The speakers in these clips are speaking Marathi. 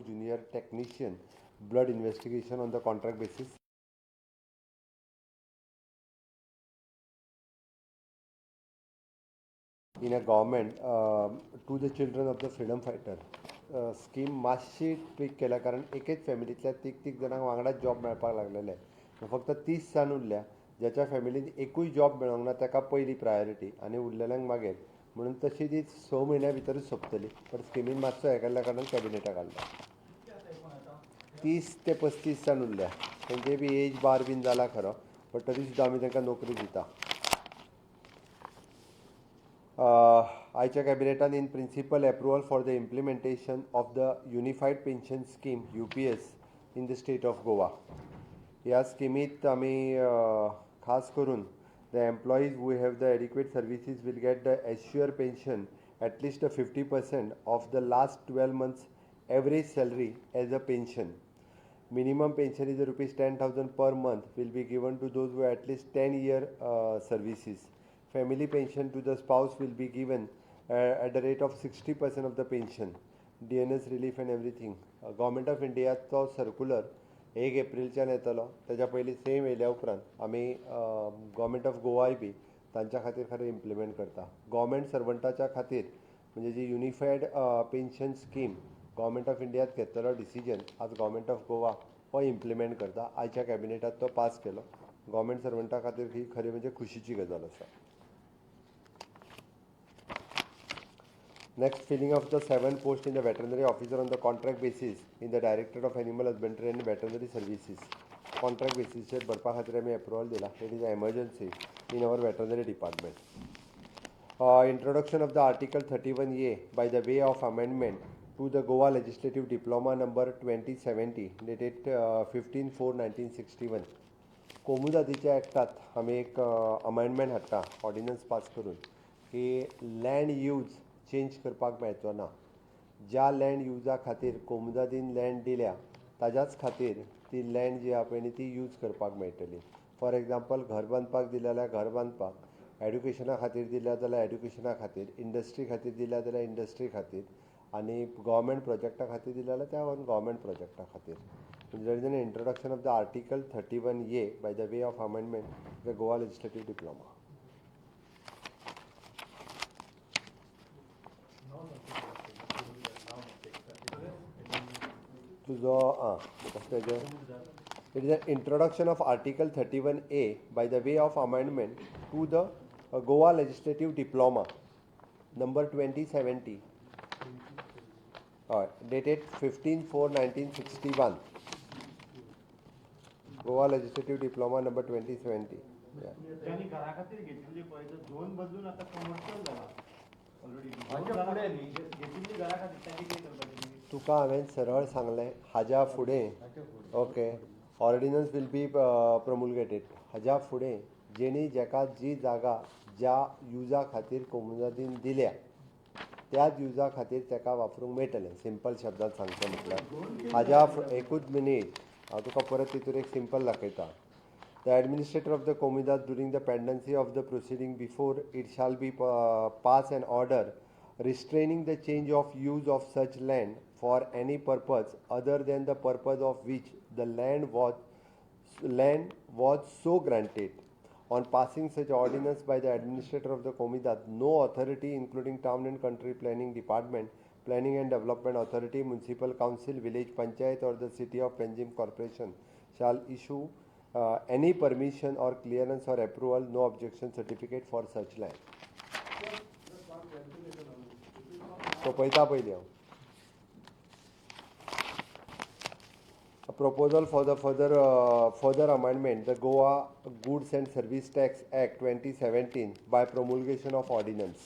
junior technician blood investigation on the contract basis. In a government to the children of the freedom fighter scheme मातशी ट्वीक केल्या कारण एकच फॅमिलींतल्या तीग जाणांक वांगडाच जॉब मेळपाक लागलेले फक्त 30 जाण उरल्या ज्याच्या फॅमिलीन एकूय जॉब मेळोंक ना ताका पयली प्रायोरिटी आनी उरलेल्यांक मागीर म्हणून तशी ती 6 म्हयन्या भितरूच सोंपतली पण स्किमीन मातसो हें केल्ल्या कारणान कॅबिनेटाक हाडला 30 ते 35 जाण उरल्या तेंचे बी एज बार बीन जाला खरो बट तरी सुद्दां आमी तांकां नोकरी दिता आयच्या कॅबिनेटान in principle approval for the implementation of the unified pension scheme UPS in the state of Goa ह्या स्किमीत आमी खास करून the employees who have the adequate services will get the assure pension at least 50% of the last 12 months average salary as a pension minimum pension is ₹10,000 per month will be given to those who have at least 10-year services. Family pension to the spouse will be given at the rate of 60% of the pension. DNS relief and everything. Government of India तो circular 1 एप्रिलच्यान येतलो त्याच्या पयलीं सेम येयल्या उपरांत आमी गव्हर्मेंट ऑफ गोवाय बी तांच्या खातीर खरें इम्प्लिमेंट करता गव्हर्मेंट सर्वंटाच्या खातीर म्हणजे जी unified pension scheme government of इंडियात घेतलेलो डिसिजन आज गव्हर्मेंट ऑफ गोवा हो इम्प्लिमेंट करता आयच्या कॅबिनेटात तो पास केलो गव्हर्मेंट सर्वंटा खातीर ही खरी म्हणजे खुशीची गजाल आसा next filling of the 7 post in the veterinary officer on the contract basis in the directorate of animal husbandry and veterinary services contract बेसीसचेर भरपा खातीर आमी एप्रुवल दिला it is emergency in our veterinary department introduction of the article 31A by the way of amendment to the Goa Legislative Diploma number 2070 dated 15/4/1961 कोमुदादीच्या ॲक्टात आमी एक अमेंडमेंट हाडटा ऑर्डिनन्स पास करून की लँड यूज चेंज करपाक मेळचो ना ज्या लँड युजा खातीर कोमुदादीन लँड दिल्या ताज्याच खातीर ती लँड जी आहा पळय न्ही ती यूज करपाक मेळटली फॉर एग्जाम्पल घर बांदपाक दिलें जाल्यार घर बांदपाक एड्युकेशना खातीर दिल्या जाल्यार एड्युकेशना खातीर इंडस्ट्री खातीर दिल्या जाल्यार इंडस्ट्री खातीर आणि गव्हर्मेंट प्रोजेक्टा खातीर दिलें जाल्यार त्या गव्हर्मेंट प्रोजेक्टा खातीर there is an introduction of the article 31A by the way of amendment the Goa legislative diploma तुजो it is an introduction of article 31A by the way of amendment to the Goa legislative diploma number 2070 dated 15/4/1961 Goa Legislative Diploma number 2070 तुका हांवें सरळ सांगलें हाज्या फुडें okay ordinance will be promulgated हाज्या फुडें जेणी जेका जी जागा ज्या युजा खातीर कोमुदादीन दिल्या त्याच युजा खातीर ताका वापरूंक मेळटलें सिंपल शब्दांत सांगचें म्हटल्यार हाज्या एकूच मिनीट हांव तुका परत तितूर एक सिंपल दाखयता the administrator of the comunidade during the pendency of the proceeding before it shall be pass an order restraining the change of use of such land for any purpose other than the purpose of which the land was so granted On passing such ordinance by the administrator of the Komudat, no authority including Town and Country Planning Department, Planning and Development Authority, Municipal Council, Village Panchayat or the City of Panjim Corporation shall issue any permission or clearance or approval, no objection certificate for such land. So, paita paili A proposal for the further amendment the Goa Goods and Service Tax Act 2017 by promulgation of ordinance.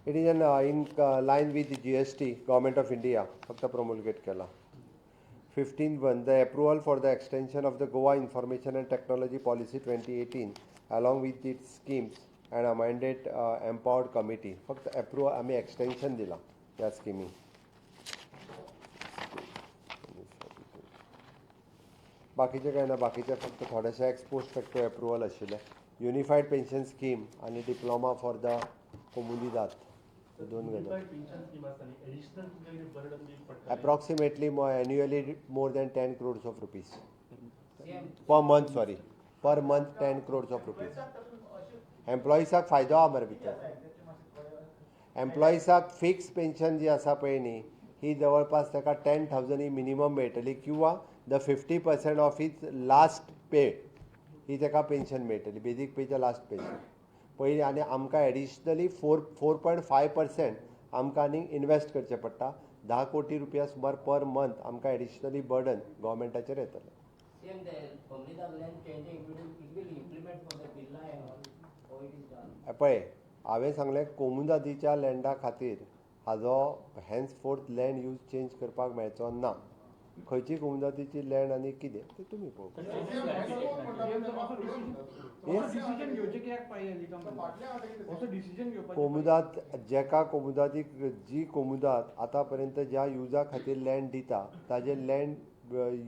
It is in line with the GST Government of India फक्त promulgate केला 15(1) the approval for the extension of the Goa Information and Technology Policy 2018 along with its schemes and amended empowered committee फक्त approve आम्ही extension दिला या स्कीमी बाकीचे काय ना बाकीचे फक्त थोडेशे एक्सपोस्ट फॅक्टर अप्रुवल आशिल्ले युनिफाईड पेन्शन स्कीम आणि डिप्लोमा फॉर द कोमुनिदाद दोन गजाल approximately annually more than 10 crores of rupees per month per month 10 crores of rupees एम्प्लॉईसाक फायदो आहा मरे भितर एम्प्लॉईसाक फिक्स पेन्शन जी आसा पळय न्ही ही जवळपास ताका 10,000 ही मिनिमम मेळटली किंवा द 50% ऑफ इज लास्ट पे ही ताका पेन्शन मेळटली बेजीक पेच्या लास्ट पेन्शन पयलीं आनी आमकां एडिशनली 4.5% आमकां आनीक इन्वेस्ट करचें पडटा 10 कोटी रुपया सुमार पर मंथ आमकां एडिशनली बर्डन गव्हर्मेंटाचेर येतलें पळय हांवें सांगलें कोमुदादीच्या लँडा खातीर हाजो हॅन्सफोर्थ लँड यूज चेंज करपाक मेळचो ना खंयची कोमुदादीची लँड आनी कितें तें तुमी पळोवपाक कोमुदाद जेका कोमुदादीक जी कोमुदाद आतां पर्यंत ज्या युजा खातीर लँड दिता ताजें लँड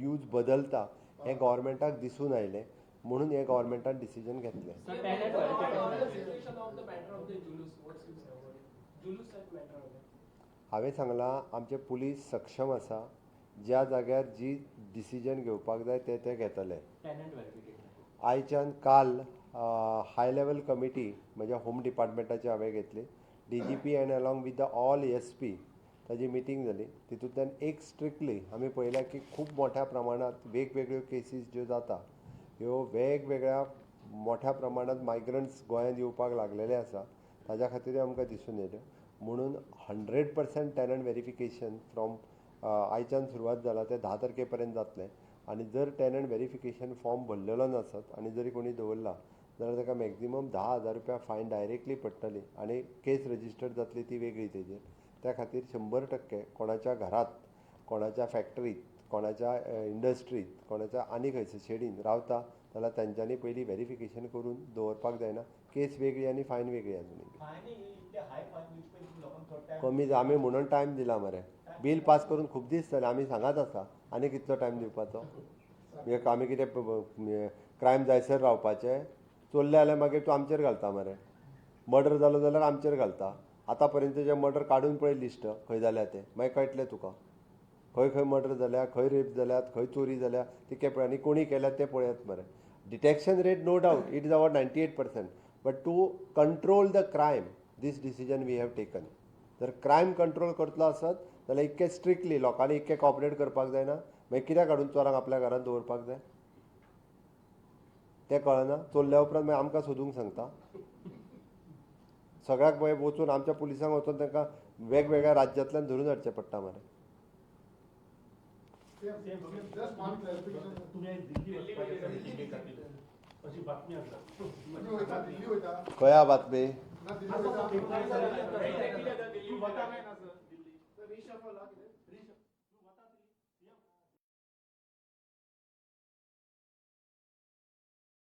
यूज बदलता हें गव्हर्मेंटाक दिसून आयलें म्हणून हें गव्हर्मेंटान डिसिजन घेतलें हांवें सांगलां आमचे पुलीस सक्षम आसा ज्या जाग्यार जी डिसिजन घेवपाक जाय ते घेतले आयच्यान काल हाय लेवल कमिटी म्हज्या होम डिपार्टमेंटाची हांवें घेतली DGP end along with the all SP ताजी मिटींग जाली तितूंतल्यान एक स्ट्रिक्टली आमी पळयलां की खूब मोठ्या प्रमाणांत वेगवेगळ्यो केसीस ज्यो जाता ह्यो वेगवेगळ्या मोठ्या प्रमाणांत मायग्रंट्स गोंयांत येवपाक लागलेले आसा ताज्या खातीर आमकां दिसून येयल्यो म्हणून 100% टॅनंट व्हेरिफिकेशन फ्रॉम आयच्यान सुरवात जाला ते 10 तारखे पर्यंत जातलें आनी जर टॅनंट व्हेरिफिकेशन फॉर्म भरलेलो नसत आनी जरी कोणी दवरला जाल्यार ताका मॅक्झिमम 10,000 रुपया फायन डायरेक्टली पडटली आनी केस रजिस्टर्ड जातली ती वेगळी तेजेर त्या खातीर 100% कोणाच्या घरात कोणाच्या फॅक्टरीत कोणाच्या इंडस्ट्रीत कोणाच्या आनी खंयच्या शेडीन रावता जाल्यार तांच्यांनी पयलीं व्हेरिफिकेशन करून दवरपाक जायना केस वेगळी आनी फायन वेगळी आजुनी कमी आमी म्हणून टायम दिला मरे बील पास करून खूब दीस जाले आमी सांगात आसा आनी कितलो टायम दिवपाचो आमी कितें क्रायम जायसर रावपाचें चोरलें जाल्यार मागीर तूं आमचेर घालता मरे मर्डर जालो जाल्यार आमचेर घालता आतां पर्यंत जे मर्डर काडून पळय लिस्ट खंय जाल्या ते मागीर कळटलें तुका खंय खंय मर्डर जाल्या खंय रेप जाल्यात खंय चोरी जाल्या ती पळय आनी कोणी केल्यात ते पळयात मरे detection rate no doubt it is about 98% but to control the crime this decision we have taken जर क्रायम कंट्रोल करतलो आसत जाल्यार इतके स्ट्रिक्टली लोकांनी इतके कॉपरेट करपाक जायना मागीर कित्याक काडून चोरांक आपल्या घरांत दवरपाक जाय तें कळना चोरल्या उपरांत मागीर आमकां सोदूंक सांगता सगळ्याक मागीर वचून आमच्या पुलिसांक वचून तांकां वेगवेगळ्या राज्यांतल्यान धरून हाडचें पडटा मरे खंय आहा बातमी